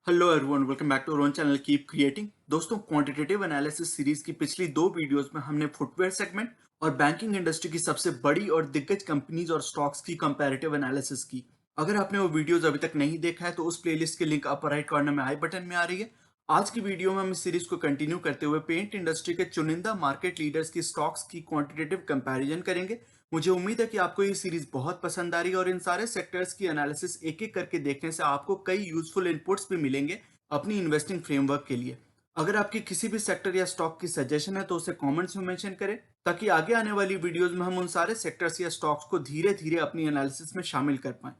Hello everyone, welcome back to our own channel keep creating. दोस्तों, quantitative analysis series की पिछली दो videos में हमने फुटवेयर सेगमेंट और बैंकिंग इंडस्ट्री की सबसे बड़ी और दिग्गज कंपनीज और स्टॉक्स की कंपैरेटिव एनालिसिस की। अगर आपने वो वीडियोस अभी तक नहीं देखा है तो उस प्लेलिस्ट की लिंक अपर राइट कॉर्नर में आई बटन में आ रही है। आज की वीडियो में हम इस सीरीज को कंटिन्यू करते हुए पेंट इंडस्ट्री के चुनिंदा मार्केट लीडर्स की स्टॉक्स की क्वांटिटेटिव कंपैरिजन करेंगे। मुझे उम्मीद है कि आपको ये सीरीज बहुत पसंद आ रही है और इन सारे सेक्टर्स की एनालिसिस एक एक करके देखने से आपको कई यूजफुल इनपुट्स भी मिलेंगे अपनी इन्वेस्टिंग फ्रेमवर्क के लिए। अगर आपकी किसी भी सेक्टर या स्टॉक की सजेशन है तो उसे कमेंट्स में मेंशन करें, ताकि आगे आने वाली वीडियोस में हम उन सारे सेक्टर्स या स्टॉक्स को धीरे धीरे अपनी एनालिसिस में शामिल कर पाएं।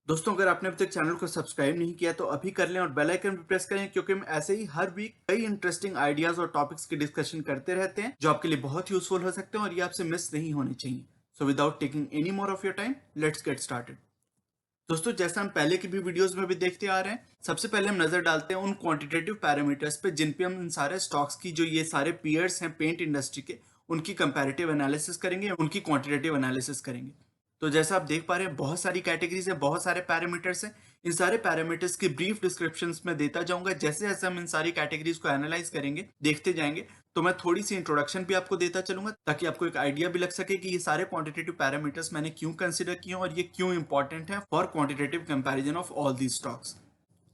दोस्तों, अगर आपने अभी तक चैनल को सब्सक्राइब नहीं किया तो अभी कर लें और बेल आइकन भी प्रेस करें, क्योंकि हम ऐसे ही हर वीक कई इंटरेस्टिंग आइडियाज और टॉपिक्स की डिस्कशन करते रहते हैं जो आपके लिए बहुत यूजफुल हो सकते हैं और ये आपसे मिस नहीं होने चाहिए। So without taking any more of your time, let's get started. दोस्तों, जैसा हम पहले की भी वीडियोस में भी देखते आ रहे हैं, सबसे पहले हम नजर डालते हैं उन क्वांटिटेटिव पैरामीटर्स पे जिन पे हम इन सारे स्टॉक्स की, जो ये सारे पीयर्स हैं पेंट इंडस्ट्री के, उनकी कंपैरेटिव एनालिसिस करेंगे, उनकी क्वांटिटेटिव एनालिसिस करेंगे। तो जैसा आप देख पा रहे हैं, बहुत सारी कैटेगरीज है, बहुत सारे पैरामीटर्स हैं। इन सारे पैरामीटर्स की ब्रीफ डिस्क्रिप्शंस में देता जाऊंगा। जैसे जैसे हम इन सारी कैटेगरीज को एनालाइज करेंगे, देखते जाएंगे, तो मैं थोड़ी सी इंट्रोडक्शन भी आपको देता चलूंगा, ताकि आपको एक आइडिया भी लग सके कि ये सारे क्वांटिटेटिव पैरामीटर्स मैंने क्यों कंसिडर किए और ये क्यों इंपॉर्टेंट है for quantitative comparison of all the stocks.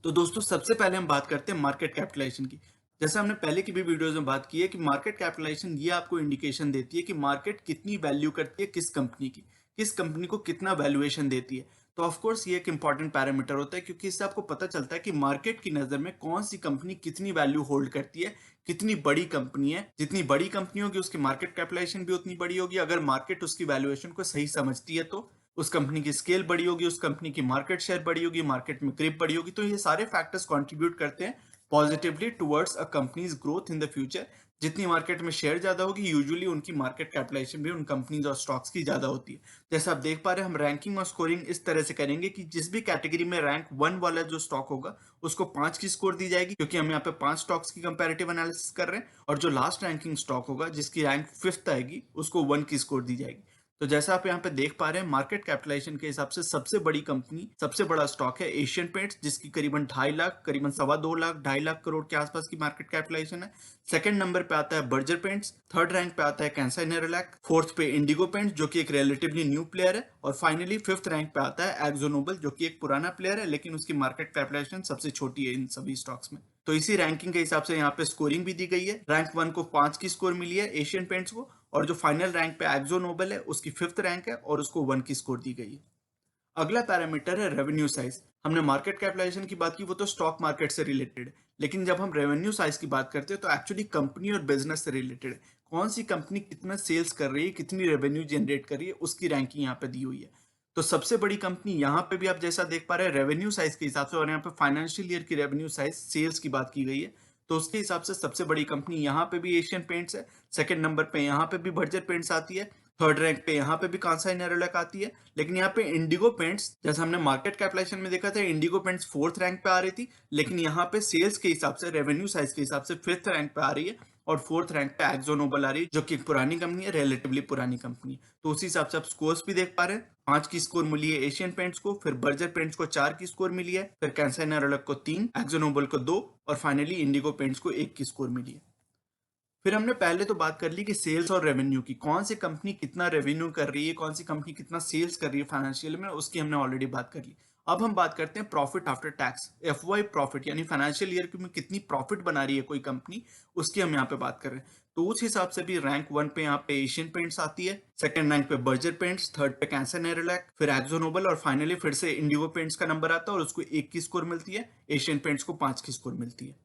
तो दोस्तों, सबसे पहले हम बात करते हैं मार्केट कैपिटलाइजेशन की। जैसा हमने पहले की भी वीडियोस में बात की है कि मार्केट कैपिटलाइजेशन ये आपको इंडिकेशन देती है कि मार्केट कितनी वैल्यू करती है किस कंपनी की, किस कंपनी को कितना वैल्यूएशन देती है। तो ऑफ कोर्स ये एक इंपॉर्टेंट पैरामीटर होता है, क्योंकि इससे आपको पता चलता है कि मार्केट की नजर में कौन सी कंपनी कितनी वैल्यू होल्ड करती है, कितनी बड़ी कंपनी है। जितनी बड़ी कंपनी होगी उसकी मार्केट कैपिटलाइजेशन भी उतनी बड़ी होगी। अगर मार्केट उसकी वैल्यूएशन को सही समझती है तो उस कंपनी की स्केल बड़ी होगी, उस कंपनी की मार्केट शेयर बड़ी होगी, मार्केट में क्रिप बड़ी होगी। तो ये सारे फैक्टर्स कंट्रीब्यूट करते हैं positively towards a companies growth in the future. जितनी मार्केट में शेयर ज्यादा होगी, यूजुअली उनकी मार्केट कैपिटलाइजेशन भी उन कंपनीज और स्टॉक्स की ज्यादा होती है। जैसा आप देख पा रहे हैं, हम रैंकिंग और स्कोरिंग इस तरह से करेंगे कि जिस भी कैटेगरी में रैंक 1 वाला जो स्टॉक होगा उसको 5 की स्कोर दी जाएगी, क्योंकि हम यहाँ पे 5 स्टॉक्स की कंपैरेटिव एनालिसिस कर रहे हैं। और जो लास्ट रैंकिंग स्टॉक होगा जिसकी रैंक 5th आएगी, उसको 1 की स्कोर दी जाएगी। तो जैसा आप यहाँ पे देख पा रहे हैं, मार्केट कैपिटलाइजेशन के हिसाब से सबसे बड़ी कंपनी, सबसे बड़ा स्टॉक है एशियन पेंट्स, जिसकी करीबन 2.5 लाख, करीबन 2.25 लाख, 2.5 लाख करोड़ के आसपास की मार्केट कैपिटलाइजेशन है। सेकंड नंबर पे आता है बर्जर पेंट्स, थर्ड रैंक पे आता है कैंसर नेरोलैक, फोर्थ पे इंडिगो पेंट्स जो कि एक रिलेटिवली न्यू प्लेयर है, और फाइनली फिफ्थ रैंक पे आता है एक्जो नोबल, जो कि एक पुराना प्लेयर है लेकिन उसकी मार्केट कैपिटलाइजेशन सबसे छोटी है इन सभी स्टॉक्स में। तो इसी रैंकिंग के हिसाब से यहाँ पे स्कोरिंग भी दी गई है। रैंक 1 को 5 की स्कोर मिली है एशियन पेंट्स को, और जो फाइनल रैंक पे एक्जो नोबल है उसकी 5th रैंक है और उसको 1 की स्कोर दी गई है। अगला पैरामीटर है रेवेन्यू साइज। हमने मार्केट कैपिटलाइजेशन की बात की, वो तो स्टॉक मार्केट से रिलेटेड है, लेकिन जब हम रेवेन्यू साइज की बात करते हैं तो एक्चुअली कंपनी और बिजनेस से रिलेटेड है। कौन सी कंपनी कितना सेल्स कर रही है, कितनी रेवेन्यू जनरेट कर रही है, उसकी रैंकिंग यहाँ पे दी हुई है। तो सबसे बड़ी कंपनी यहाँ पे भी आप जैसा देख पा रहे हैं रेवेन्यू साइज के हिसाब से, और यहाँ पे फाइनेंशियल ईयर की रेवेन्यू साइज सेल्स की बात की गई है, तो उसके हिसाब से सबसे बड़ी कंपनी यहाँ पे भी एशियन पेंट्स है। सेकंड नंबर पे यहाँ पे भी बर्जर पेंट्स आती है। थर्ड रैंक पे यहाँ पे भी कांसाई नेरोलैक आती है। लेकिन यहाँ पे इंडिगो पेंट्स, जैसे हमने मार्केट कैपिटलाइजेशन में देखा था, इंडिगो पेंट्स 4th रैंक पे आ रही थी, लेकिन यहाँ पे सेल्स के हिसाब से, रेवेन्यू साइज के हिसाब से 5th रैंक पे आ रही है, और 4th रैंक पे एक्जो नोबल आ रही है, जो कि एक पुरानी कंपनी है, रिलेटिवली पुरानी कंपनी है। तो उसी हिसाब से आप स्कोर्स भी देख पा रहे हैं। 5 की स्कोर मिली है एशियन पेंट्स को, फिर बर्जर पेंट्स को 4 की स्कोर मिली है, फिर कैंसाई नेरोलैक को 3, एक्जो नोबल को 2, और फाइनली इंडिगो पेंट्स को 1 की स्कोर मिली है। फिर हमने पहले तो बात कर ली कि सेल्स और रेवेन्यू की, कौन सी कंपनी कितना रेवेन्यू कर रही है, कौन सी कंपनी कितना सेल्स कर रही है फाइनेंशियल में, उसकी हमने ऑलरेडी बात कर ली। अब हम बात करते हैं profit after tax, FY profit, यानी फाइनेंशियल ईयर में कितनी प्रॉफिट बना रही है कोई कंपनी, उसकी हम यहाँ पे बात कर रहे हैं। तो उस हिसाब से भी रैंक 1 पे यहाँ पे एशियन पेंट्स आती है, सेकंड रैंक पे बर्जर पेंट्स, थर्ड पे कैंसर नेरोलैक, फिर एक्जो नोबल, और फाइनली फिर से इंडिगो पेंट्स का नंबर आता है और उसको 1 की स्कोर मिलती है, एशियन पेंट्स को 5 की स्कोर मिलती है।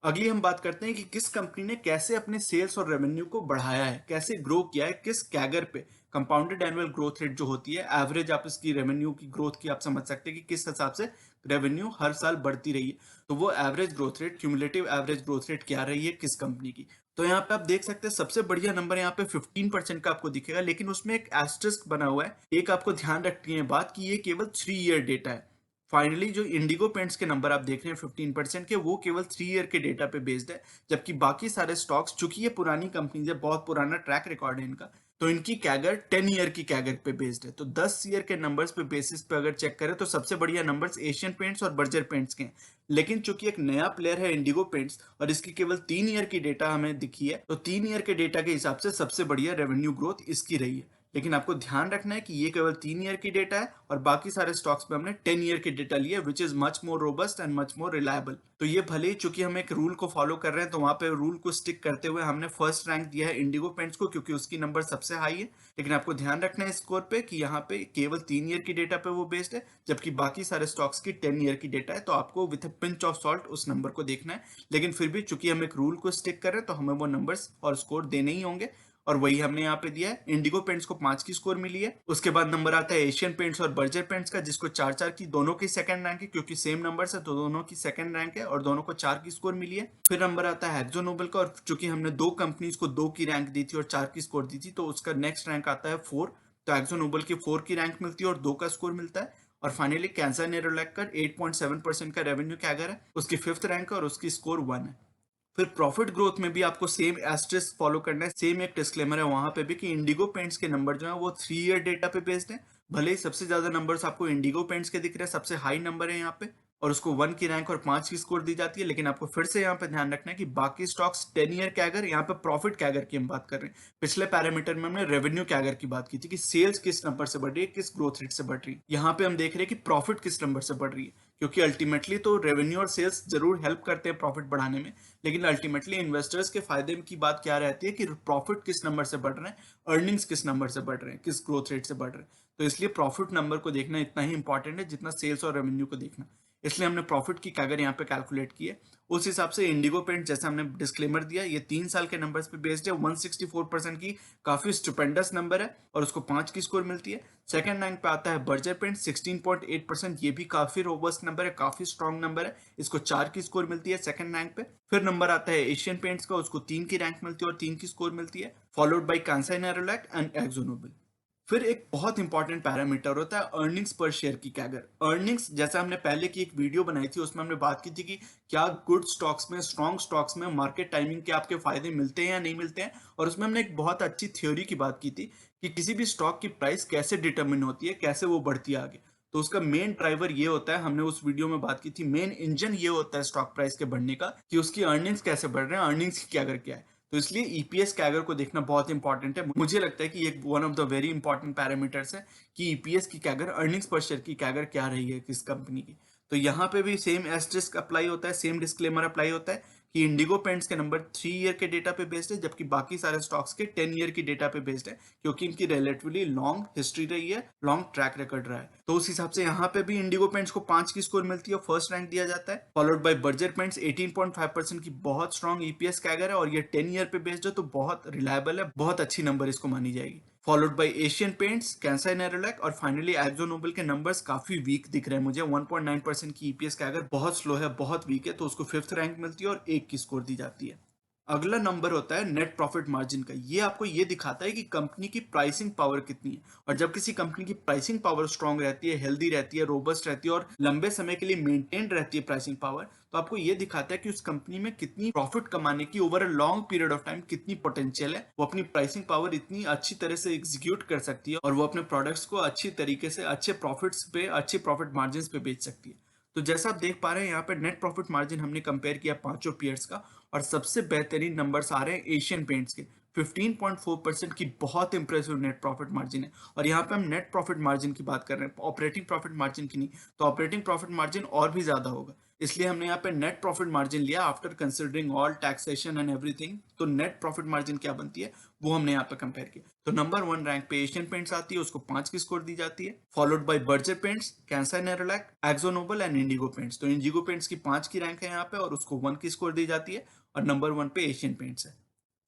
अगली हम बात करते हैं कि किस कंपनी ने कैसे अपने सेल्स और रेवेन्यू को बढ़ाया है, कैसे ग्रो किया है, किस कैगर पे, कंपाउंडेड एनुअल ग्रोथ रेट जो होती है, एवरेज आप इसकी रेवेन्यू की ग्रोथ की आप समझ सकते हैं कि किस हिसाब से रेवेन्यू हर साल बढ़ती रही है। तो वो average growth rate, cumulative average growth rate क्या रही है किस कंपनी की। तो यहाँ पे आप देख सकते हैं सबसे बढ़िया नंबर यहाँ पे 15% का आपको दिखेगा, लेकिन उसमें एक एस्टेरिस्क बना हुआ है। एक आपको ध्यान रखनी है बात कि ये केवल 3 ईयर डेटा है। फाइनली जो इंडिगो पेंट्स के नंबर आप देख रहे हैं 15% के, वो केवल 3 ईयर के डेटा पे बेस्ड है, जबकि बाकी सारे स्टॉक्स, चूंकि ये पुरानी कंपनी है, बहुत पुराना ट्रैक रिकॉर्ड है इनका, तो इनकी कैगर 10 ईयर की कैगर पे बेस्ड है। तो 10 ईयर के नंबर्स पे बेसिस पे अगर चेक करें तो सबसे बढ़िया नंबर्स एशियन पेंट्स और बर्जर पेंट्स के हैं। लेकिन चूंकि एक नया प्लेयर है इंडिगो पेंट्स और इसकी केवल 3 ईयर की डेटा हमें दिखी है, तो 3 ईयर के डेटा के हिसाब से सबसे बढ़िया रेवेन्यू ग्रोथ इसकी रही है। लेकिन आपको ध्यान रखना है कि ये केवल 3 ईयर की डेटा है और बाकी सारे स्टॉक्स पे हमने 10 ईयर की डेटा लिया, which is much more robust and much more reliable. तो ये भले ही चूंकि हम एक रूल को फॉलो कर रहे हैं, तो वहां पे रूल को स्टिक करते हुए हमने फर्स्ट रैंक दिया है इंडिगो पेंट्स को, क्योंकि उसकी नंबर सबसे हाई है। लेकिन आपको ध्यान रखना है स्कोर पे कि यहाँ पे केवल 3 ईयर की डेटा पे वो बेस्ड है, जबकि बाकी सारे स्टॉक्स की 10 ईयर की डेटा है। तो आपको विथ पिंच ऑफ सॉल्ट उस नंबर को देखना है। लेकिन फिर भी चूंकि हम एक रूल को स्टिक कर रहे हैं, तो हमें वो नंबर्स और स्कोर देने ही होंगे, और वही हमने यहाँ पे दिया है। इंडिगो पेंट्स को 5 की स्कोर मिली है। उसके बाद नंबर आता है एशियन पेंट्स और बर्जर पेंट्स का, जिसको 4-4 की, दोनों की सेकंड रैंक है, क्योंकि सेम नंबर्स है तो दोनों की सेकंड रैंक है और दोनों को 4 की स्कोर मिली है। फिर नंबर आता है एक्जो नोबेल का, और चूंकि हमने दो कंपनीज को 2 की रैंक दी थी और 4 की स्कोर दी थी, तो उसका नेक्स्ट रैंक आता है 4। तो एक्जो नोबेल की 4 की रैंक मिलती है और 2 का स्कोर मिलता है। और फाइनली कैंसा नेरोलैक का 8.7% का रेवेन्यू कैगर है, उसकी 5th रैंक है और उसकी स्कोर 1 है। फिर प्रॉफिट ग्रोथ में भी आपको सेम एस्टेरिस्क फॉलो करना है। सेम एक डिस्क्लेमर है वहां पे भी कि इंडिगो पेंट्स के नंबर जो है वो 3 ईयर डेटा पे बेस्ड है। भले ही सबसे ज्यादा नंबर्स आपको इंडिगो पेंट्स के दिख रहे हैं, सबसे हाई नंबर है यहाँ पे, और उसको 1 की रैंक और 5 की स्कोर दी जाती है। लेकिन आपको फिर से यहाँ पे ध्यान रखना है कि बाकी स्टॉक्स 10 ईयर कैगर, यहाँ पे प्रॉफिट कैगर की हम बात कर रहे हैं। पिछले पैरामीटर में हमने रेवेन्यू कैगर की बात की थी कि सेल्स किस नंबर से बढ़ रही है, किस ग्रोथ रेट से बढ़ रही है। यहाँ पे हम देख रहे हैं कि प्रॉफिट किस नंबर से बढ़ रही है, क्योंकि अल्टीमेटली तो रेवेन्यू और सेल्स जरूर हेल्प करते हैं प्रॉफिट बढ़ाने में, लेकिन अल्टीमेटली इन्वेस्टर्स के फायदे की बात क्या रहती है कि प्रॉफिट किस नंबर से बढ़ रहे हैं, अर्निंग्स किस नंबर से बढ़ रहे हैं, किस ग्रोथ रेट से बढ़ रहे हैं। तो इसलिए प्रॉफिट नंबर को देखना इतना ही इंपॉर्टेंट है जितना सेल्स और रेवेन्यू को देखना। इसलिए हमने प्रॉफिट की कैगर यहाँ पे कैलकुलेट की है। उस हिसाब से इंडिगो पेंट, जैसे हमने डिस्क्लेमर दिया, ये 3 साल के नंबर्स पे बेस्ड है। 164% की काफी स्टुपेंडस नंबर है और उसको 5 की स्कोर मिलती है। सेकंड रैंक पे आता है बर्जर पेंट 16.8%, ये भी काफी रोबस्ट नंबर है, काफी स्ट्रॉन्ग नंबर है, इसको 4 की स्कोर मिलती है सेकंड रैंक पे। फिर नंबर आता है एशियन पेंट्स का, उसको 3 की रैंक मिलती है और 3 की स्कोर मिलती है, followed bye Kansai Nerolac and exo Nobel. फिर एक बहुत इंपॉर्टेंट पैरामीटर होता है अर्निंग्स पर शेयर की कैगर। अर्निंग्स, जैसा हमने पहले की एक वीडियो बनाई थी उसमें हमने बात की थी कि क्या गुड स्टॉक्स में, स्ट्रॉन्ग स्टॉक्स में मार्केट टाइमिंग के आपके फायदे मिलते हैं या नहीं मिलते हैं, और उसमें हमने एक बहुत अच्छी थ्योरी की बात की थी कि किसी भी स्टॉक की प्राइस कैसे डिटरमिन होती है, कैसे वो बढ़ती है आगे। तो उसका मेन ड्राइवर ये होता है, हमने उस वीडियो में बात की थी, मेन इंजन ये होता है स्टॉक प्राइस के बढ़ने का कि उसकी अर्निंग्स कैसे बढ़ रहे हैं, अर्निंग्स की कैगर क्या है। तो इसलिए ईपीएस कैगर को देखना बहुत इंपॉर्टेंट है। मुझे लगता है कि ये one of the very important parameters है कि ईपीएस की कैगर, अर्निंग्स पर शेयर की कैगर क्या रही है किस कंपनी की। तो यहाँ पे भी सेम एस्टेरिस्क अप्लाई होता है, सेम डिस्क्लेमर अप्लाई होता है कि इंडिगो पेंट्स के नंबर 3 ईयर के डेटा पे बेस्ड है, जबकि बाकी सारे स्टॉक्स के 10 ईयर की डेटा पे बेस्ड है, क्योंकि इनकी रिलेटिवली लॉन्ग हिस्ट्री रही है, लॉन्ग ट्रैक रिकॉर्ड रहा है। तो उस हिसाब से यहाँ पे भी इंडिगो पेंट्स को 5 की स्कोर मिलती है, फर्स्ट रैंक दिया जाता है, फॉलोड बाय बर्जर पेंट्स 18.5% की बहुत स्ट्रॉन्ग ईपीएस कैगर है, और ये 10 ईयर पे बेस्ड है, तो बहुत रिलायबल है, बहुत अच्छी नंबर इसको मानी जाएगी। Followed by Asian paints, कैंसाई Nerolac, और फाइनली एक्जो नोबेल के नंबर्स काफी वीक दिख रहे हैं मुझे। 1.9% की ईपीएस कैगर बहुत स्लो है, बहुत वीक है, तो उसको 5th रैंक मिलती है और 1 की स्कोर दी जाती है। अगला नंबर होता है नेट प्रॉफिट मार्जिन का। ये आपको ये दिखाता है कि कंपनी की प्राइसिंग पावर कितनी है, और जब किसी कंपनी की प्राइसिंग पावर स्ट्रांग रहती है, हेल्दी रहती है, रोबस्ट रहती है और लंबे समय के लिए मेंटेन रहती है प्राइसिंग पावर, तो आपको ये दिखाता है कि उस कंपनी में कितनी प्रॉफिट कमाने की over a long period of time कितनी पोटेंशियल है। वो अपनी प्राइसिंग पावर इतनी अच्छी तरह से एग्जीक्यूट कर सकती है और वो अपने प्रोडक्ट्स को अच्छी तरीके से अच्छे प्रॉफिट्स पे, अच्छे प्रॉफिट मार्जिन पे बेच सकती है। तो जैसा आप देख पा रहे हैं यहाँ पे नेट प्रॉफिट मार्जिन हमने कंपेयर किया पांचों पीयर्स का, और सबसे बेहतरीन नंबर्स आ रहे हैं एशियन पेंट्स के। 15.4% की बहुत इंप्रेसिव नेट प्रॉफिट मार्जिन है। और यहाँ पे हम नेट प्रॉफिट मार्जिन की बात कर रहे हैं, ऑपरेटिंग प्रॉफिट मार्जिन की नहीं। तो ऑपरेटिंग प्रॉफिट मार्जिन और भी ज्यादा होगा, इसलिए हमने यहाँ पे नेट प्रॉफिट मार्जिन लिया after considering all taxation and everything. तो नेट प्रॉफिट मार्जिन क्या बनती है वो हमने यहाँ पे कंपेयर किया। तो नंबर 1 रैंक पे एशियन पेंट्स आती है, उसको 5 की स्कोर दी जाती है, followed by Berger paints, कैंसाई Nerolac, exo Nobel and Indigo paints. तो इंडिगो पेंट्स की 5 की रैंक है यहाँ पे और उसको 1 की स्कोर दी जाती है, और नंबर 1 पे एशियन पेंट्स है।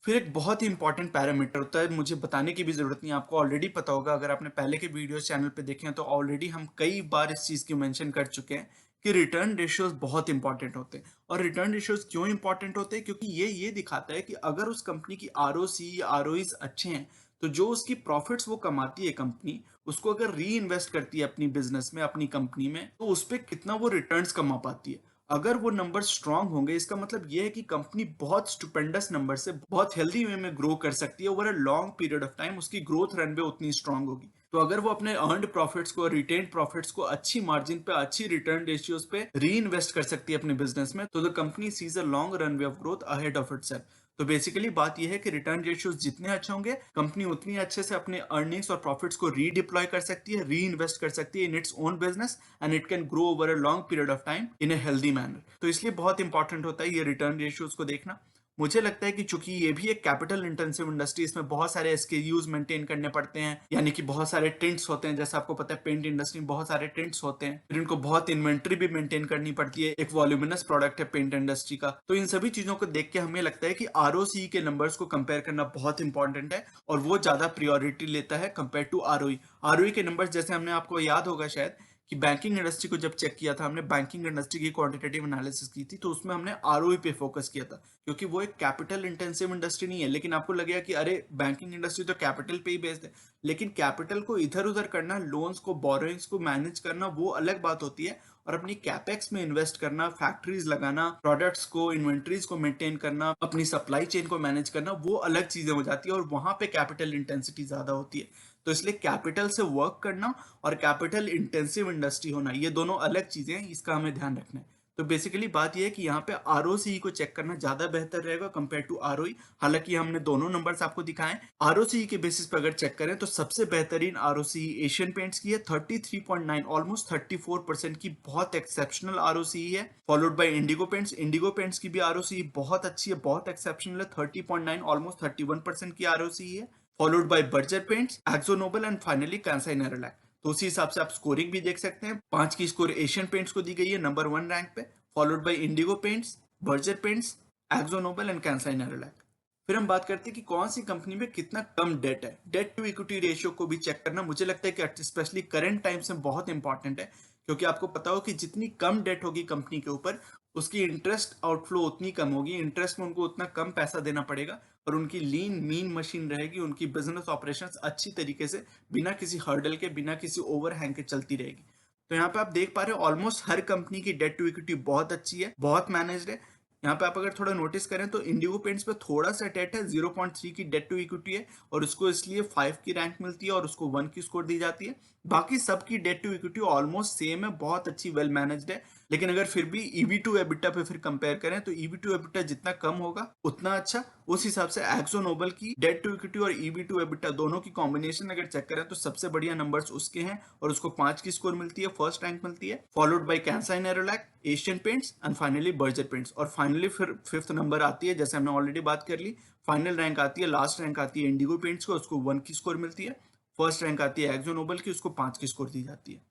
फिर एक बहुत ही इंपॉर्टेंट पैरामीटर होता है, मुझे बताने की भी जरूरत नहीं, आपको ऑलरेडी पता होगा, अगर आपने पहले के वीडियो चैनल पे देखे हैं तो ऑलरेडी हम कई बार इस चीज की मेंशन कर चुके हैं कि रिटर्न रेशियोज बहुत इंपॉर्टेंट होते हैं। और रिटर्न रेशियोज क्यों इंपॉर्टेंट होते हैं, क्योंकि ये दिखाता है कि अगर उस कंपनी की आरओसी या आरओईज अच्छे हैं, तो जो उसकी प्रॉफिट्स वो कमाती है कंपनी, उसको अगर री इन्वेस्ट करती है अपनी बिजनेस में, अपनी कंपनी में, तो उस पर कितना वो रिटर्न्स कमा पाती है। अगर वो नंबर स्ट्रांग होंगे, इसका मतलब ये है कि कंपनी बहुत स्टुपेंडस नंबर से बहुत हेल्दी वे में ग्रो कर सकती है। Over a long period of time उसकी ग्रोथ रनवे उतनी स्ट्रांग होगी। तो अगर वो अपने अर्नड प्रॉफिट्स को, रिटेन प्रॉफिट्स को अच्छी मार्जिन पे, अच्छी रिटर्न रेशियोज पे री इन्वेस्ट कर सकती है अपने बिजनेस में, तो the company sees a long runway of growth ahead of itself. तो बेसिकली बात यह है कि रिटर्न रेशियोज जितने अच्छे होंगे, कंपनी उतनी अच्छे से अपने अर्निंग्स और प्रॉफिट्स को रीडिप्लॉय कर सकती है, री इन्वेस्ट कर सकती है in its own business, and it can grow over a long period of time in a healthy manner. तो इसलिए बहुत इंपॉर्टेंट होता है ये रिटर्न रेशियोज को देखना। मुझे लगता है कि चूंकि ये भी एक कैपिटल इंटेंसिव इंडस्ट्री, इसमें बहुत सारे एसकेयूज मेंटेन करने पड़ते हैं, यानी कि बहुत सारे टेंट्स होते हैं। जैसे आपको पता है पेंट इंडस्ट्री में बहुत सारे टेंट्स होते हैं, फिर इनको बहुत इन्वेंट्री भी मेंटेन करनी पड़ती है। एक वॉल्यूमिनस प्रोडक्ट है पेंट इंडस्ट्री का। तो इन सभी चीजों को देख के हमें लगता है कि आरओसी के नंबर्स को कंपेयर करना बहुत इंपॉर्टेंट है, और वो ज्यादा प्रियोरिटी लेता है कंपेयर टू आरओई। आरओई के नंबर्स जैसे हमने, आपको याद होगा शायद कि बैंकिंग इंडस्ट्री को जब चेक किया था हमने, बैंकिंग इंडस्ट्री की क्वांटिटेटिव एनालिसिस की थी, तो उसमें हमने आरओई पे फोकस किया था, क्योंकि वो एक कैपिटल इंटेंसिव इंडस्ट्री नहीं है। लेकिन आपको लगेगा कि अरे बैंकिंग इंडस्ट्री तो कैपिटल पे ही बेस्ड है, लेकिन कैपिटल को इधर उधर करना, लोन्स को, बोरोइंग्स को मैनेज करना, वो अलग बात होती है। और अपनी कैपेक्स में इन्वेस्ट करना, फैक्ट्रीज लगाना, प्रोडक्ट्स को, इन्वेंट्रीज को मेंटेन करना, अपनी सप्लाई चेन को मैनेज करना, वो अलग चीजें हो जाती है, और वहां पे कैपिटल इंटेंसिटी ज्यादा होती है। तो इसलिए कैपिटल से वर्क करना और कैपिटल इंटेंसिव इंडस्ट्री होना, ये दोनों अलग चीजें हैं, इसका हमें ध्यान रखना है। तो बेसिकली बात यह है कि यहाँ पे आरओसी को चेक करना ज्यादा बेहतर रहेगा कंपेयर टू आरओई। हालांकि हमने दोनों नंबर्स आपको दिखाएं। आरओसी के बेसिस पर अगर चेक करें तो सबसे बेहतरीन आरओसी एशियन पेंट्स की है, 33.9, ऑलमोस्ट 34% की बहुत एक्सेप्शनल आरओसी है। Followed by Indigo paints. Indigo paints की भी आरओसी बहुत अच्छी है, बहुत एक्सेप्शनल है, 30.9, ऑलमोस्ट 31% की आरओसी है। Followed by Berger Paints, Akzo Nobel, and finally Kansai Nerolac. तो उसी हिसाब से आप स्कोरिंग भी देख सकते हैं। 5 की स्कोर एशियन पेंट्स को दी गई है नंबर 1 रैंक पे, followed by Indigo Paints, Berger Paints, Akzo Nobel and Kansai Nerolac. फिर हम बात करते हैं कि कौन सी कंपनी में कितना कम डेट है। डेट टू इक्विटी रेशियो को भी चेक करना मुझे लगता है कि स्पेशली करंट टाइम्स में बहुत इंपॉर्टेंट है, क्योंकि आपको पता हो कि जितनी कम डेट होगी कंपनी के ऊपर, उसकी इंटरेस्ट आउटफ्लो उतनी कम होगी, इंटरेस्ट में उनको उतना कम पैसा देना पड़ेगा, और उनकी लीन मीन मशीन रहेगी, उनकी बिजनेस ऑपरेशंस अच्छी तरीके से, बिना किसी हर्डल के, बिना किसी ओवरहैंग के चलती रहेगी। तो यहाँ पे आप देख पा रहे हो ऑलमोस्ट हर कंपनी की डेट टू इक्विटी बहुत अच्छी है, बहुत मैनेज्ड है। यहाँ पे आप अगर थोड़ा नोटिस करें तो इंडिगो पेंट्स पे थोड़ा सा डेट है, 0.3 की डेट टू इक्विटी है, और उसको इसलिए 5 की रैंक मिलती है और उसको 1 की स्कोर दी जाती है। बाकी सबकी debt to equity almost same है, बहुत अच्छी, वेल मैनेज्ड है। लेकिन अगर फिर भी ईवी टू एबिटा पे फिर कंपेयर करें तो ईवी टू एबिटा जितना कम होगा उतना अच्छा। उस हिसाब से एक्सो नोबल की डेट टू इक्विटी और ईवी टू एबिटा दोनों की कॉम्बिनेशन अगर चेक करें तो सबसे बढ़िया नंबर्स उसके हैं, और उसको 5 की स्कोर मिलती है, फर्स्ट रैंक मिलती है। Followed bye Kansai Nerolac, Asian paints, and finally Berger paints. और फाइनली फिर फिफ्थ नंबर आती है, जैसे हमने ऑलरेडी बात कर ली, फाइनल रैंक आती है, लास्ट रैंक आती है इंडिगो पेंट्स को, उसको 1 की स्कोर मिलती है। फर्स्ट रैंक आती है एक्सो नोबल की, उसको 5 की स्कोर दी जाती है।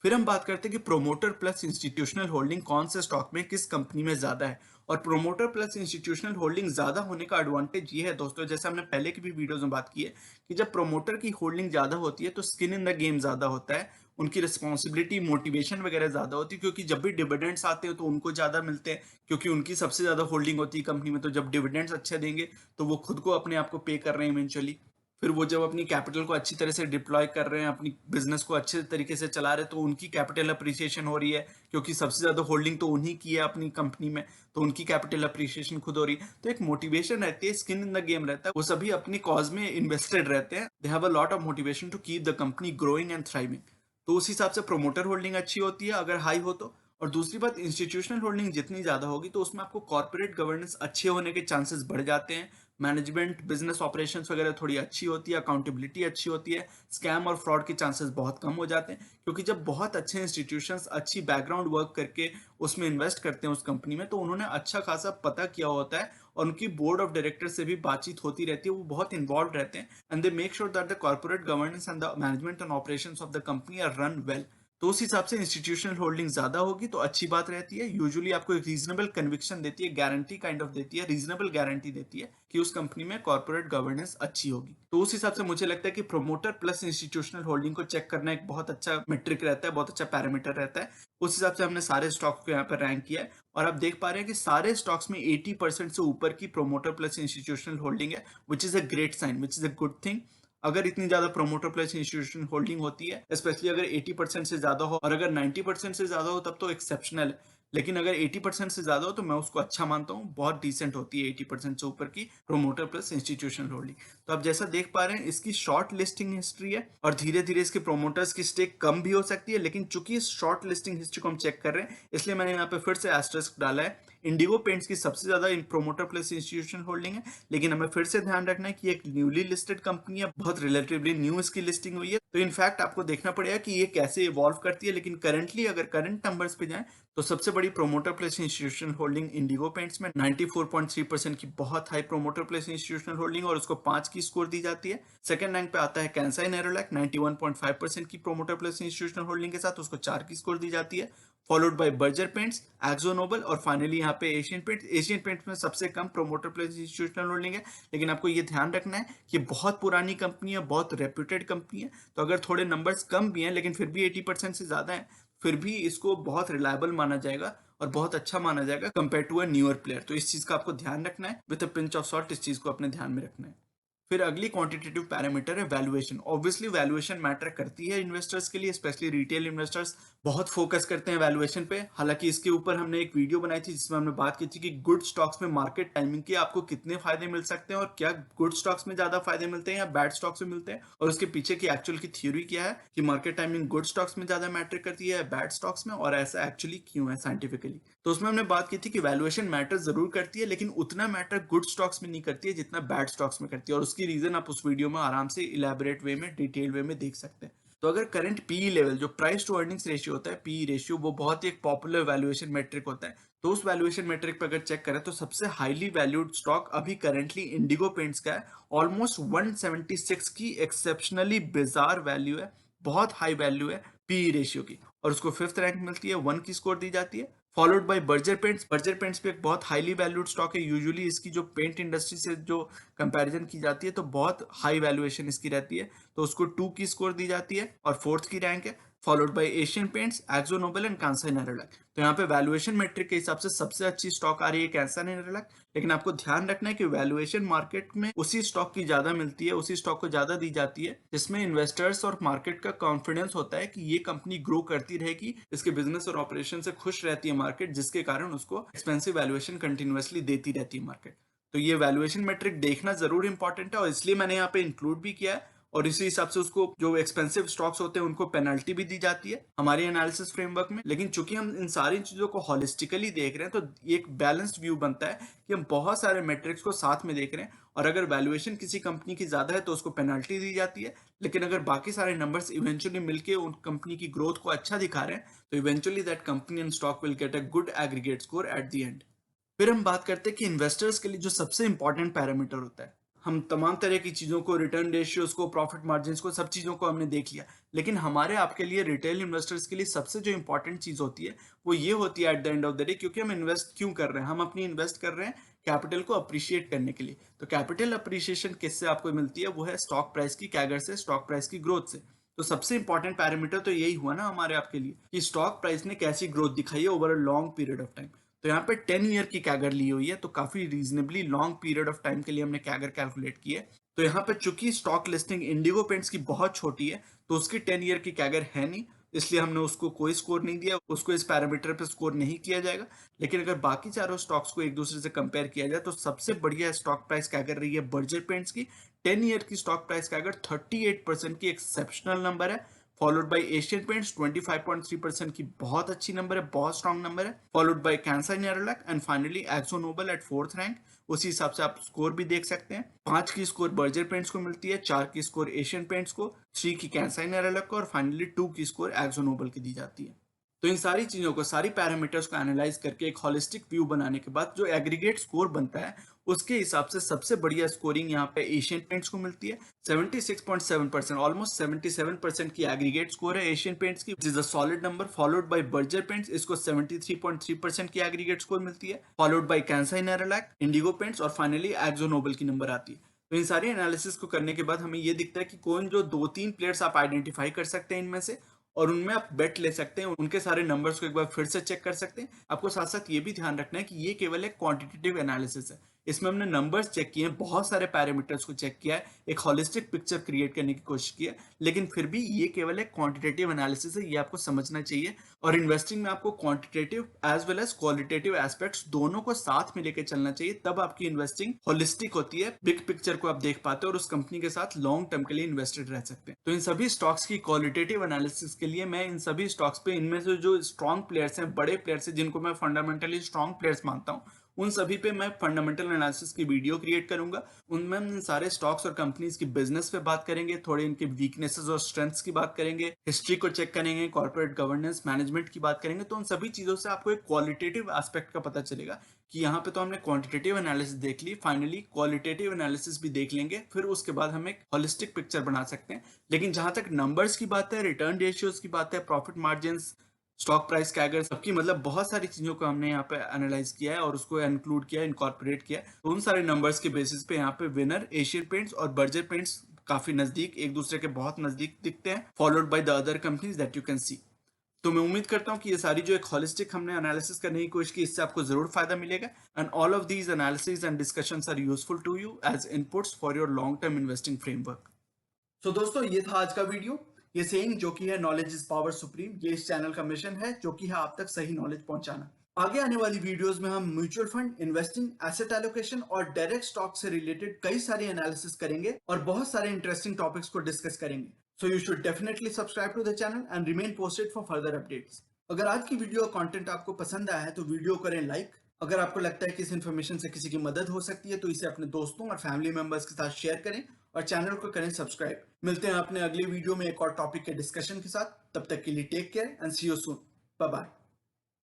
फिर हम बात करते हैं कि प्रोमोटर प्लस इंस्टीट्यूशनल होल्डिंग कौन से स्टॉक में, किस कंपनी में ज्यादा है। और प्रोमोटर प्लस इंस्टीट्यूशनल होल्डिंग ज्यादा होने का एडवांटेज ये है दोस्तों, जैसे हमने पहले की भी वीडियोस में बात की है, कि जब प्रोमोटर की होल्डिंग ज्यादा होती है तो स्किन इन द गेम ज्यादा होता है, उनकी रिस्पॉन्सिबिलिटी, मोटिवेशन वगैरह ज्यादा होती है, क्योंकि जब भी डिविडेंड्स आते हैं तो उनको ज्यादा मिलते हैं, क्योंकि उनकी सबसे ज्यादा होल्डिंग होती है कंपनी में। तो जब डिविडेंड्स अच्छे देंगे तो वो खुद को अपने आप को पे कर रहे हैं इवेंचुअली। फिर वो जब अपनी कैपिटल को अच्छी तरह से डिप्लॉय कर रहे हैं, अपनी बिजनेस को अच्छे तरीके से चला रहे हैं, तो उनकी कैपिटल अप्रिसिएशन हो रही है, क्योंकि सबसे ज्यादा होल्डिंग तो उन्हीं की है अपनी कंपनी में, तो उनकी कैपिटल अप्रिसिएशन खुद हो रही है। तो एक मोटिवेशन रहती है, स्किन इन द गेम रहता है, वो सभी अपनी कॉज में इन्वेस्टेड रहते हैं। They have a lot of motivation to keep the company growing and thriving. तो उस हिसाब से प्रोमोटर होल्डिंग अच्छी होती है अगर हाई हो तो। और दूसरी बात, इंस्टीट्यूशनल होल्डिंग जितनी ज्यादा होगी तो उसमें आपको कॉर्पोरेट गवर्नेंस अच्छे होने के चांसेस बढ़ जाते हैं, मैनेजमेंट, बिजनेस ऑपरेशंस वगैरह थोड़ी अच्छी होती है, अकाउंटेबिलिटी अच्छी होती है, स्कैम और फ्रॉड के चांसेस बहुत कम हो जाते हैं। क्योंकि जब बहुत अच्छे इंस्टीट्यूशंस अच्छी बैकग्राउंड वर्क करके उसमें इन्वेस्ट करते हैं उस कंपनी में, तो उन्होंने अच्छा खासा पता किया होता है, और उनकी बोर्ड ऑफ डायरेक्टर से भी बातचीत होती रहती है, वो बहुत इन्वॉल्व रहते हैं, and they make sure that the corporate governance and the management and operations of the company are run well. तो उस हिसाब से इंस्टीट्यूशनल होल्डिंग ज्यादा होगी तो अच्छी बात रहती है, यूजुअली आपको एक रीजनेबल कन्विक्शन देती है, गारंटी काइंड ऑफ देती है, रीजनेबल गारंटी देती है कि उस कंपनी में कॉर्पोरेट गवर्नेंस अच्छी होगी। तो उस हिसाब से मुझे लगता है कि प्रोमोटर प्लस इंस्टीट्यूशनल होल्डिंग को चेक करना एक बहुत अच्छा मेट्रिक रहता है, बहुत अच्छा पैरामीटर रहता है। उस हिसाब से हमने सारे स्टॉक्स को यहाँ पर रैंक किया है, और आप देख पा रहे हैं कि सारे स्टॉक्स में 80% से ऊपर की प्रोमोटर प्लस इंस्टीट्यूशनल होल्डिंग है, which is a great sign, which is a good thing. अगर इतनी ज्यादा प्रोमोटर प्लस इंस्टीट्यूशन होल्डिंग होती है, स्पेशली अगर 80% से ज्यादा हो, और अगर 90% से ज्यादा हो, तब तो एक्सेप्शनल है। लेकिन अगर 80% से ज्यादा हो तो मैं उसको अच्छा मानता हूँ, बहुत डिसेंट होती है 80% से ऊपर की प्रोमोटर प्लस इंस्टीट्यूशनल होल्डिंग। तो आप जैसा देख पा रहे हैं इसकी शॉर्ट लिस्टिंग हिस्ट्री है और धीरे धीरे इसके प्रोमोटर्स की स्टेक कम भी हो सकती है, लेकिन चूंकि इस शॉर्ट लिस्टिंग हिस्ट्री को हम चेक कर रहे हैं इसलिए मैंने यहाँ पे फिर से एस्टेरिस्क डाला है। इंडिगो पेंट्स की सबसे ज्यादा प्रोमोटर प्लस इंस्टीट्यूशनल होल्डिंग है, लेकिन हमें फिर से ध्यान रखना है कि एक न्यूली लिस्टेड कंपनी है, बहुत रिलेटिवली न्यू इसकी लिस्टिंग हुई है, तो इनफैक्ट आपको देखना पड़ेगा कि ये कैसे इवॉल्व करती है। लेकिन करंटली अगर करंट नंबर्स पे जाएं तो सबसे बड़ी promoter plus institutional holding Indigo paints में 94.3% की बहुत high promoter plus institutional holding और उसको 5 की स्कोर दी जाती है। सेकंड रैंक पे आता है कैंसाई नेरोलैक 91.5% की प्रोमोटर प्लस इंस्टीट्यूशनल होल्डिंग के साथ, उसको 4 की स्कोर दी जाती है। Followed by Berger Paints, Akzo Nobel और फाइनली यहाँ पे एशियन पेंट्स। एशियन पेंट्स में सबसे कम प्रोमोटर प्लस इंस्टीट्यूशनल होल्डिंग है, लेकिन आपको ये ध्यान रखना है कि बहुत पुरानी कंपनी है, बहुत रेप्यूटेड कंपनी है, तो अगर थोड़े नंबर्स कम भी हैं लेकिन फिर भी 80% से ज्यादा है, फिर भी इसको बहुत रिलायबल माना जाएगा और बहुत अच्छा माना जाएगा compare to a newer player. तो इस चीज का आपको ध्यान रखना है, with a pinch of salt इस चीज को अपने ध्यान में रखना है। फिर अगली क्वांटिटेटिव पैरामीटर है वैल्यूएशन। ऑब्वियसली वैल्यूएशन मैटर करती है इन्वेस्टर्स के लिए, स्पेशली रिटेल इन्वेस्टर्स बहुत फोकस करते हैं वैल्यूएशन पे। हालांकि इसके ऊपर हमने एक वीडियो बनाई थी जिसमें हमने बात की थी कि गुड स्टॉक्स में मार्केट टाइमिंग के आपको कितने फायदे मिल सकते हैं और क्या गुड स्टॉक्स में ज्यादा फायदे मिलते हैं या बैड स्टॉक्स में मिलते हैं, और उसके पीछे की एक्चुअल की थ्योरी क्या है कि मार्केट टाइमिंग गुड स्टॉक्स में ज्यादा मैटर करती है बैड स्टॉक्स में, और ऐसा एक्चुअली क्यों है साइंटिफिकली। तो उसमें हमने बात की थी कि वैल्यूएशन मैटर जरूर करती है, लेकिन उतना मैटर गुड स्टॉक्स में नहीं करती है जितना बैड स्टॉक्स में करती है, और उसकी रीजन आप उस वीडियो में आराम से इलेबोरेट वे में डिटेल वे में देख सकते हैं। तो अगर करंट पीई लेवल जो प्राइस टू अर्निंग्स रेशियो होता है, पीई रेशियो, वो बहुत ही एक पॉपुलर वैल्यूएशन मेट्रिक होता है, तो उस वैल्यूएशन मेट्रिक पर अगर चेक करें तो सबसे हाईली वैल्यूड स्टॉक अभी करंटली इंडिगो पेंट्स का है। ऑलमोस्ट 176 की एक्सेप्शनली बिजार वैल्यू है, बहुत हाई वैल्यू है पीई रेशियो की, और उसको फिफ्थ रैंक मिलती है, 1 की स्कोर दी जाती है। Followed by Berger paints. Berger paints भी एक बहुत हाईली वैल्यूड स्टॉक है, यूजुअली इसकी जो पेंट इंडस्ट्री से जो कंपैरिजन की जाती है तो बहुत हाई वैल्यूएशन इसकी रहती है, तो उसको 2 की स्कोर दी जाती है और फोर्थ की रैंक है। Followed by Asian Paints, Akzo Nobel and Kansai Nerolac. तो यहाँ पे वैल्यूएशन मेट्रिक के हिसाब से सबसे अच्छी स्टॉक आ रही है कांसा नेरोलैक, लेकिन आपको ध्यान रखना है कि वैल्यूएशन मार्केट में उसी स्टॉक की ज्यादा मिलती है, उसी स्टॉक को ज्यादा दी जाती है जिसमें इन्वेस्टर्स और मार्केट का कॉन्फिडेंस होता है कि ये कंपनी ग्रो करती रहेगी, इसके बिजनेस और ऑपरेशन से खुश रहती है मार्केट, जिसके कारण उसको एक्सपेंसिव वैल्यूएशन कंटिन्यूअसली देती रहती है मार्केट। तो ये वैल्यूएशन मेट्रिक देखना जरूर इंपॉर्टेंट है और इसलिए मैंने यहाँ पे इंक्लूड भी किया है, और इसी हिसाब से उसको जो एक्सपेंसिव स्टॉक्स होते हैं उनको पेनल्टी भी दी जाती है हमारे एनालिसिस फ्रेमवर्क में। लेकिन चूंकि हम इन सारी चीजों को होलिस्टिकली देख रहे हैं तो एक बैलेंस्ड व्यू बनता है कि हम बहुत सारे मेट्रिक्स को साथ में देख रहे हैं, और अगर वैल्यूएशन किसी कंपनी की ज्यादा है तो उसको पेनल्टी दी जाती है, लेकिन अगर बाकी सारे नंबर्स इवेंचुअली मिलके उन कंपनी की ग्रोथ को अच्छा दिखा रहे हैं तो eventually that company and stock will get a good aggregate score at the end. फिर हम बात करते हैं कि इन्वेस्टर्स के लिए जो सबसे इंपॉर्टेंट पैरामीटर होता है। हम तमाम तरह की चीजों को, रिटर्न रेशियोज को, प्रॉफिट मार्जिन को, सब चीजों को हमने देख लिया, लेकिन हमारे आपके लिए रिटेल इन्वेस्टर्स के लिए सबसे जो इंपॉर्टेंट चीज होती है वो ये होती है at the end of the day, क्योंकि हम इन्वेस्ट क्यों कर रहे हैं, हम अपनी इन्वेस्ट कर रहे हैं कैपिटल को अप्रिशिएट करने के लिए। तो कैपिटल अप्रिशिएशन किससे आपको मिलती है, वो है स्टॉक प्राइस की कैगर से, स्टॉक प्राइस की ग्रोथ से। तो सबसे इंपॉर्टेंट पैरामीटर तो यही हुआ ना हमारे आपके लिए कि स्टॉक प्राइस ने कैसी ग्रोथ दिखाई है over a long period of time. तो यहाँ पे 10 ईयर की कैगर ली हुई है, तो काफी reasonably long period of time के लिए हमने कैगर कैलकुलेट की है। तो यहाँ पे चूंकि स्टॉक लिस्टिंग इंडिगो पेंट्स की बहुत छोटी है तो उसकी 10 ईयर की कैगर है नहीं, इसलिए हमने उसको कोई स्कोर नहीं दिया, उसको इस पैरामीटर पे स्कोर नहीं किया जाएगा। लेकिन अगर बाकी चारों स्टॉक्स को एक दूसरे से कंपेयर किया जाए तो सबसे बढ़िया स्टॉक प्राइस कैगर रही है बर्जर पेंट्स की। 10 ईयर की स्टॉक प्राइस कैगर 38% की एक्सेप्शनल नंबर है। फॉलोड बाय एशियन पेंट्स 25.3% की बहुत अच्छी नंबर है, बहुत स्ट्रॉन्ग नंबर है। Followed by Kansai Nerolac and finally Akzo Nobel at fourth rank. उसी हिसाब से आप स्कोर भी देख सकते हैं, 5 की स्कोर बर्जर पेंट्स को मिलती है, 4 की स्कोर एशियन पेंट्स को, 3 की कैंसर नेरोलैक को, और फाइनली 2 की स्कोर एक्सो नोबल की दी जाती है। तो इन सारी चीजों को, सारी पैरामीटर्स को एनालाइज करके एक होलिस्टिक व्यू बनाने के बाद जो एग्रीगेट स्कोर बनता है उसके हिसाब से सबसे बढ़िया स्कोरिंग यहाँ पे एशियन पेंट्स को मिलती है, 76.7%, ऑलमोस्ट 77% की एग्रीगेट स्कोर है एशियन पेंट्स की, is a solid number. Followed by Berger paints, इसको 73.3% की एग्रीगेट स्कोर मिलती है। Followed bye कैंसाई Nerolac, Indigo paints और फाइनली एक्सो नोबल की नंबर आती है। तो इन सारी एनालिसिस को करने के बाद हमें ये दिखता है कि कौन जो 2-3 प्लेयर्स आप आइडेंटिफाई कर सकते हैं इनमें से, और उनमें आप बेट ले सकते हैं, उनके सारे नंबर्स को एक बार फिर से चेक कर सकते हैं। आपको साथ साथ ये भी ध्यान रखना है कि ये केवल एक क्वांटिटेटिव एनालिसिस है, इसमें हमने नंबर्स चेक किए हैं, बहुत सारे पैरामीटर्स को चेक किया है, एक होलिस्टिक पिक्चर क्रिएट करने की कोशिश की है, लेकिन फिर भी ये केवल एक क्वांटिटेटिव एनालिसिस है, ये आपको समझना चाहिए। और इन्वेस्टिंग में आपको quantitative as well as qualitative aspects दोनों को साथ में लेकर चलना चाहिए, तब आपकी इन्वेस्टिंग होलिस्टिक होती है, बिग पिक्चर को आप देख पाते हो और उस कंपनी के साथ लॉन्ग टर्म के लिए इन्वेस्टेड रह सकते हैं। तो इन सभी स्टॉक्स की क्वालिटेटिव एनालिसिस के लिए मैं इन सभी स्टॉक्स पे इनमें से जो स्ट्रॉन्ग प्लेयर्स हैं, बड़े प्लेयर्स हैं, जिनको मैं फंडामेंटली स्ट्रॉन्ग प्लेयर्स मानता हूँ, उन सभी पे मैं फंडामेंटल एनालिसिस की वीडियो क्रिएट करूंगा। उनमें हम इन सारे स्टॉक्स और कंपनीज की बिजनेस पे बात करेंगे, थोड़े इनके वीकनेसेस और स्ट्रेंथ्स की बात करेंगे, हिस्ट्री को चेक करेंगे, कॉर्पोरेट गवर्नेंस मैनेजमेंट की बात करेंगे। तो उन सभी चीजों से आपको एक क्वालिटेटिव एस्पेक्ट का पता चलेगा कि यहाँ पे तो हमने क्वांटिटेटिव एनालिसिस देख ली, फाइनली क्वालिटेटिव एनालिसिस भी देख लेंगे, फिर उसके बाद हम एक होलिस्टिक पिक्चर बना सकते हैं। लेकिन जहां तक नंबर्स की बात है, रिटर्न रेशियोज की बात है, profit margin, stock price CAGR, सबकी मतलब बहुत सारी चीजों को हमने यहाँ पे एनालाइज किया है और उसको इंक्लूड किया, इनकॉर्पोरेट किया है। तो उन सारे नंबर्स के बेसिस पे यहाँ पे विनर एशियन पेंट्स और बर्जर पेंट्स काफी नजदीक, एक दूसरे के बहुत नजदीक दिखते हैं, followed by the other companies that you can see. तो मैं उम्मीद करता हूँ कि ये सारी जो एक होलिस्टिक हमने एनालिसिस करने की कोशिश की, इससे आपको जरूर फायदा मिलेगा। And all of these analysis and discussions are useful to you as inputs for your long term investing framework. तो दोस्तों ये था आज का वीडियो। ये सेइंग जो कि है नॉलेज इज पावर सुप्रीम, ये इस चैनल का मिशन है, जो कि है आप तक सही नॉलेज पहुंचाना। आगे आने वाली वीडियोस में हम mutual fund, investing, asset allocation और डायरेक्ट स्टॉक से रिलेटेड कई सारे एनालिसिस करेंगे और बहुत सारे इंटरेस्टिंग टॉपिक्स को डिस्कस करेंगे। So you should definitely subscribe to the channel and remain posted for further updates. अगर आज की वीडियो कंटेंट आपको पसंद आया है तो वीडियो करें लाइक। अगर आपको लगता है कि इस इन्फॉर्मेशन से किसी की मदद हो सकती है तो इसे अपने दोस्तों और फैमिली मेंबर्स के साथ शेयर करें और चैनल को करें सब्सक्राइब। मिलते हैं अपने अगले वीडियो में एक और टॉपिक के डिस्कशन के साथ। तब तक के लिए take care and see you soon. Bye bye.